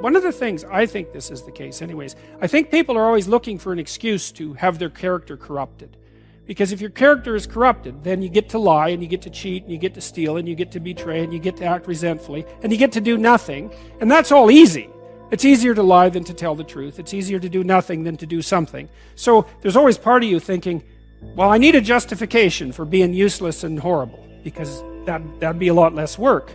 one of the things, I think this is the case anyways, I think people are always looking for an excuse to have their character corrupted. Because if your character is corrupted, then you get to lie, and you get to cheat, and you get to steal, and you get to betray, and you get to act resentfully, and you get to do nothing. And that's all easy. It's easier to lie than to tell the truth. It's easier to do nothing than to do something. So there's always part of you thinking, well, I need a justification for being useless and horrible, because that'd be a lot less work.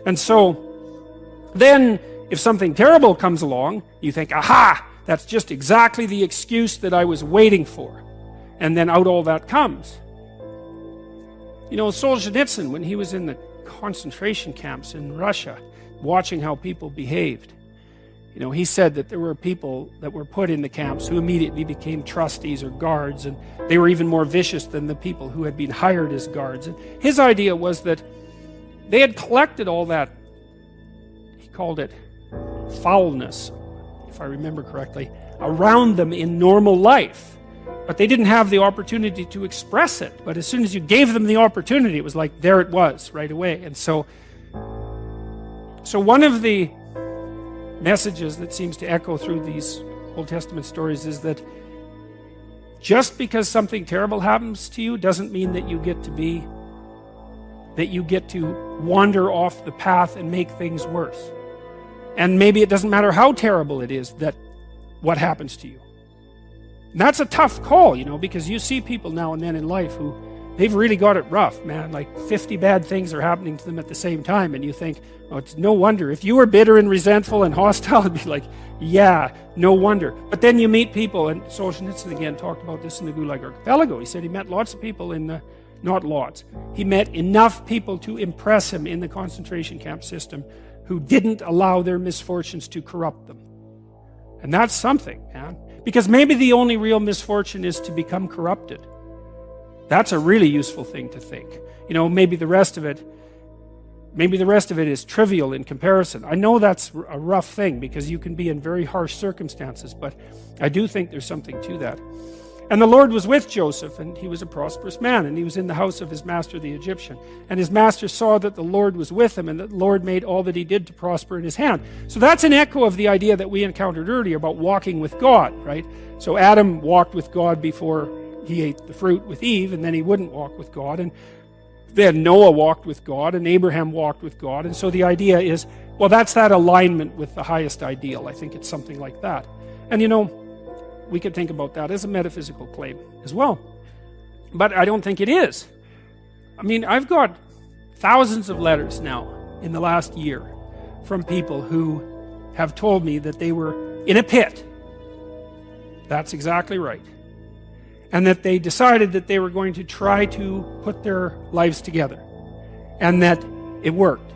And so then if something terrible comes along, you think, aha, that's just exactly the excuse that I was waiting for. And then out all that comes. You know, Solzhenitsyn, when he was in the concentration camps in Russia, watching how people behaved, you know, he said that there were people that were put in the camps who immediately became trustees or guards, and they were even more vicious than the people who had been hired as guards. And his idea was that they had collected all that, he called it foulness, if I remember correctly, around them in normal life. But they didn't have the opportunity to express it. But as soon as you gave them the opportunity, it was like, there it was, right away. And so one of the messages that seems to echo through these Old Testament stories is that just because something terrible happens to you doesn't mean that you get to wander off the path and make things worse. And maybe it doesn't matter how terrible it is that what happens to you. And that's a tough call, you know, because you see people now and then in life who, they've really got it rough, man. Like 50 bad things are happening to them at the same time, and you think, oh, it's no wonder. If you were bitter and resentful and hostile, it'd be like, yeah, no wonder. But then you meet people, and Solzhenitsyn again talked about this in the Gulag Archipelago. He said he met lots of people in the, not lots, he met enough people to impress him in the concentration camp system who didn't allow their misfortunes to corrupt them. And that's something, man. Because maybe the only real misfortune is to become corrupted. That's a really useful thing to think. You know, maybe the rest of it is trivial in comparison. I know that's a rough thing because you can be in very harsh circumstances, but I do think there's something to that. And the Lord was with Joseph, and he was a prosperous man, and he was in the house of his master the Egyptian. And his master saw that the Lord was with him, and that the Lord made all that he did to prosper in his hand. So that's an echo of the idea that we encountered earlier about walking with God, right? So Adam walked with God before he ate the fruit with Eve, and then he wouldn't walk with God. And then Noah walked with God, and Abraham walked with God. And so the idea is, well, that's that alignment with the highest ideal. I think it's something like that. And you know, we could think about that as a metaphysical claim as well. But I don't think it is. I mean, I've got thousands of letters now in the last year from people who have told me that they were in a pit. That's exactly right. And that they decided that they were going to try to put their lives together. And that it worked.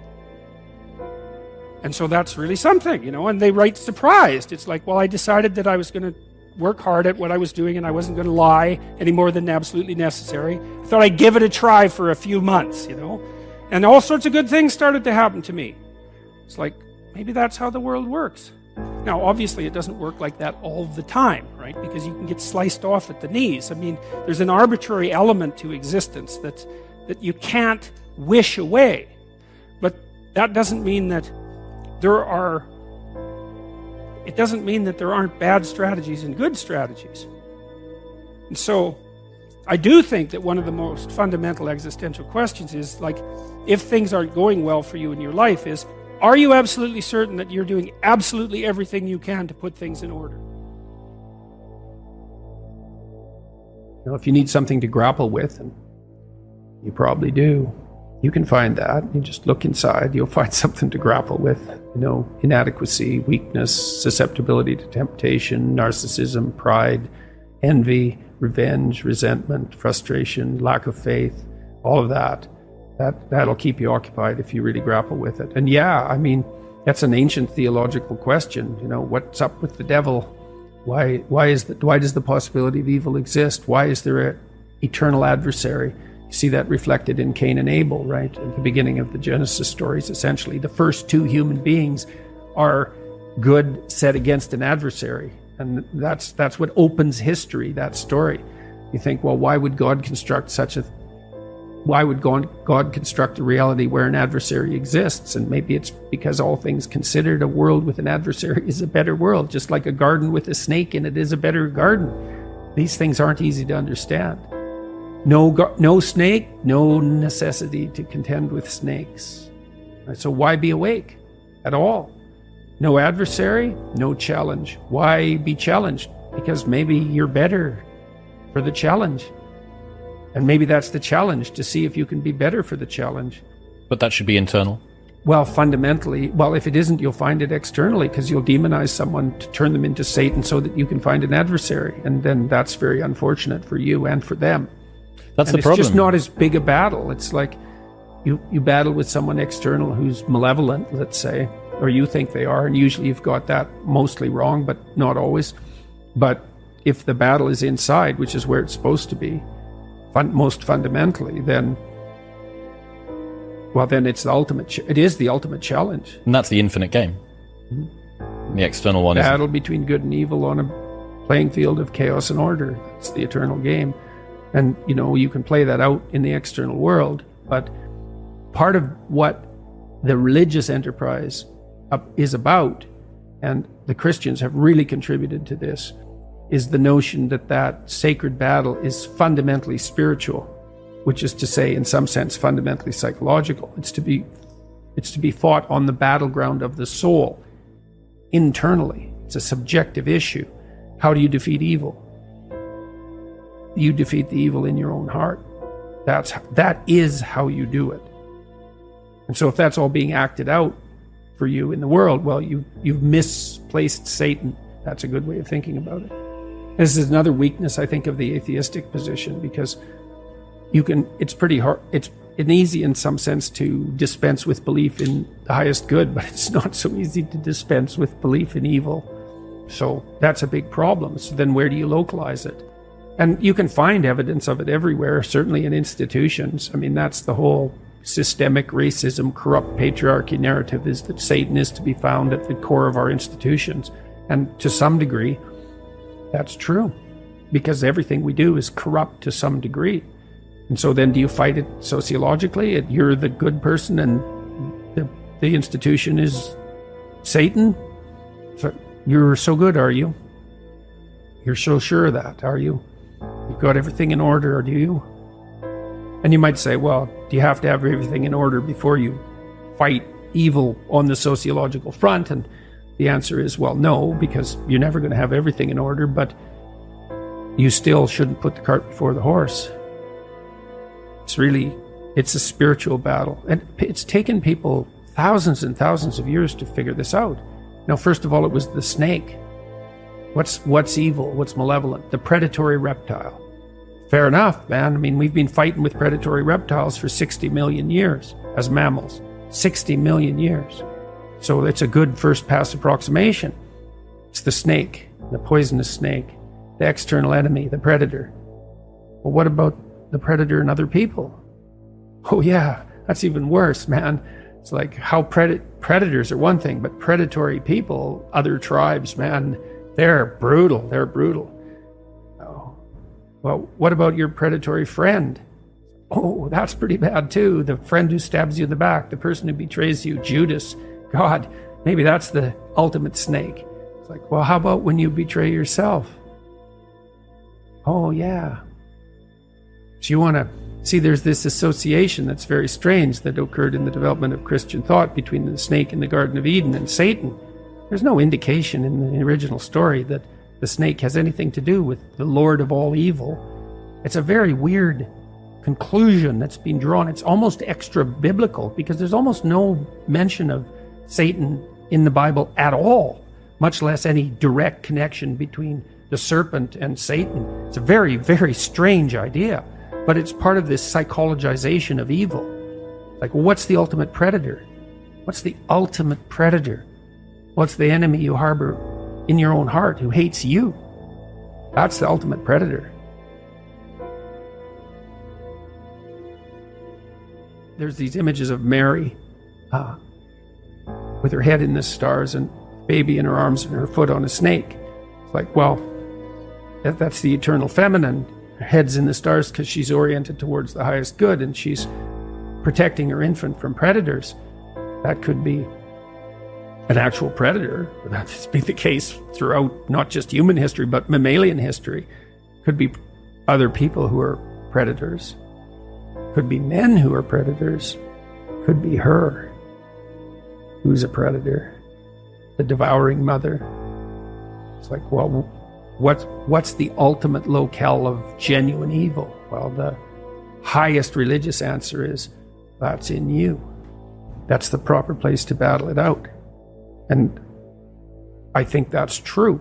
And so that's really something, you know, and they write surprised. It's like, well, I decided that I was going to work hard at what I was doing, and I wasn't going to lie any more than absolutely necessary. I thought I'd give it a try for a few months, you know. And all sorts of good things started to happen to me. It's like, maybe that's how the world works. Now, obviously, it doesn't work like that all the time, right? Because you can get sliced off at the knees. I mean, there's an arbitrary element to existence that you can't wish away. But that doesn't mean that there aren't bad strategies and good strategies. And so I do think that one of the most fundamental existential questions is, like, if things aren't going well for you in your life, is, are you absolutely certain that you're doing absolutely everything you can to put things in order? Now, if you need something to grapple with, and you probably do, you can find that. You just look inside, you'll find something to grapple with. You know, inadequacy, weakness, susceptibility to temptation, narcissism, pride, envy, revenge, resentment, frustration, lack of faith, all of that. That'll keep you occupied if you really grapple with it. And yeah, I mean, that's an ancient theological question. You know, what's up with the devil? Why does the possibility of evil exist? Why is there an eternal adversary? You see that reflected in Cain and Abel, right? At the beginning of the Genesis stories, essentially. The first two human beings are good set against an adversary. And that's what opens history, that story. You think, well, why would God construct such a why would God construct a reality where an adversary exists? And maybe it's because all things considered, a world with an adversary is a better world, just like a garden with a snake in it is a better garden. These things aren't easy to understand. No snake, no necessity to contend with snakes. So why be awake at all? No adversary, no challenge. Why be challenged? Because maybe you're better for the challenge. And maybe that's the challenge, to see if you can be better for the challenge. But that should be internal. Well, fundamentally, if it isn't, you'll find it externally, because you'll demonize someone to turn them into Satan so that you can find an adversary. And then that's very unfortunate for you and for them. That's and the problem. It's just not as big a battle. It's like you battle with someone external who's malevolent, let's say, or you think they are, and usually you've got that mostly wrong, but not always. But if the battle is inside, which is where it's supposed to be, most fundamentally, then it's the ultimate. It is the ultimate challenge. And that's the infinite game. Mm-hmm. The external one is battle between good and evil on a playing field of chaos and order. That's the eternal game. And you can play that out in the external world, but part of what the religious enterprise is about, and the Christians have really contributed to this, is the notion that sacred battle is fundamentally spiritual, which is to say, in some sense, fundamentally psychological. It's to be fought on the battleground of the soul, internally. It's a subjective issue. How do you defeat evil? You defeat the evil in your own heart. That is how you do it. And so if that's all being acted out for you in the world, well, you've misplaced Satan. That's a good way of thinking about it. This is another weakness, I think, of the atheistic position, because it's pretty hard. It's easy in some sense to dispense with belief in the highest good, but it's not so easy to dispense with belief in evil. So that's a big problem. So then where do you localize it? And you can find evidence of it everywhere, certainly in institutions. I mean, that's the whole systemic racism, corrupt patriarchy narrative, is that Satan is to be found at the core of our institutions. And to some degree, that's true, because everything we do is corrupt to some degree. And so then do you fight it sociologically? You're the good person and the institution is Satan? So you're so good, are you? You're so sure of that, are you? You've got everything in order, or do you? And you might say, well, do you have to have everything in order before you fight evil on the sociological front? And the answer is, well, no, because you're never going to have everything in order, but you still shouldn't put the cart before the horse. It's a spiritual battle. And it's taken people thousands and thousands of years to figure this out. Now, first of all, it was the snake. What's evil? What's malevolent? The predatory reptile. Fair enough, man. I mean, we've been fighting with predatory reptiles for 60 million years as mammals. 60 million years. So it's a good first pass approximation. It's the snake, the poisonous snake, the external enemy, the predator. Well, what about the predator and other people? Oh yeah, that's even worse, man. It's like how predators are one thing, but predatory people, other tribes, man, they're brutal. They're brutal. Oh. Well, what about your predatory friend? Oh, that's pretty bad too. The friend who stabs you in the back, the person who betrays you, Judas. God, maybe that's the ultimate snake. It's like, well, how about when you betray yourself? Oh, yeah. So you want to see, there's this association that's very strange that occurred in the development of Christian thought between the snake in the Garden of Eden and Satan. There's no indication in the original story that the snake has anything to do with the Lord of all evil. It's a very weird conclusion that's been drawn. It's almost extra biblical, because there's almost no mention of Satan in the Bible at all, much less any direct connection between the serpent and Satan. It's a very, very strange idea, but it's part of this psychologization of evil. Like, well, what's the ultimate predator? What's the ultimate predator? What's the enemy you harbor in your own heart who hates you? That's the ultimate predator. There's these images of Mary with her head in the stars and baby in her arms and her foot on a snake. It's like, well, that's the eternal feminine. head's in the stars because she's oriented towards the highest good and she's protecting her infant from predators. That could be an actual predator. That would be the case throughout not just human history, but mammalian history. Could be other people who are predators. Could be men who are predators. Could be her, who's a predator. The devouring mother. It's like, well, what's the ultimate locale of genuine evil? Well, the highest religious answer is, that's in you. That's the proper place to battle it out. And I think that's true.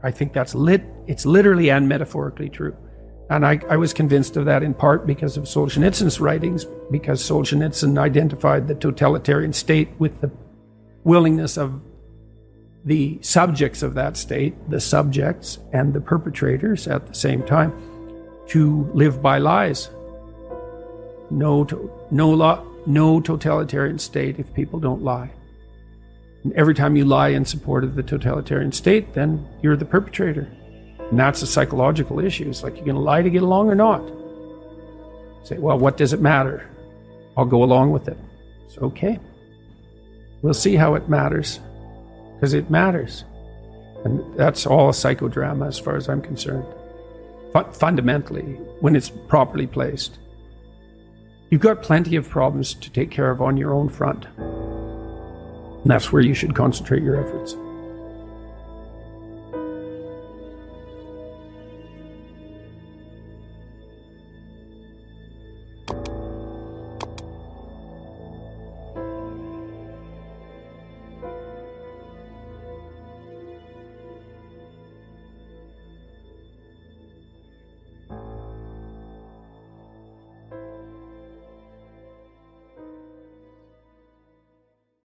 I think it's literally and metaphorically true. And I was convinced of that in part because of Solzhenitsyn's writings, because Solzhenitsyn identified the totalitarian state with the willingness of the subjects of that state, the subjects and the perpetrators at the same time, to live by lies. No totalitarian state if people don't lie. And every time you lie in support of the totalitarian state, then you're the perpetrator. And that's a psychological issue. It's like, you're going to lie to get along or not? Say, well, what does it matter? I'll go along with it. It's okay. We'll see how it matters. Because it matters. And that's all a psychodrama as far as I'm concerned. Fundamentally, when it's properly placed. You've got plenty of problems to take care of on your own front. And that's where you should concentrate your efforts.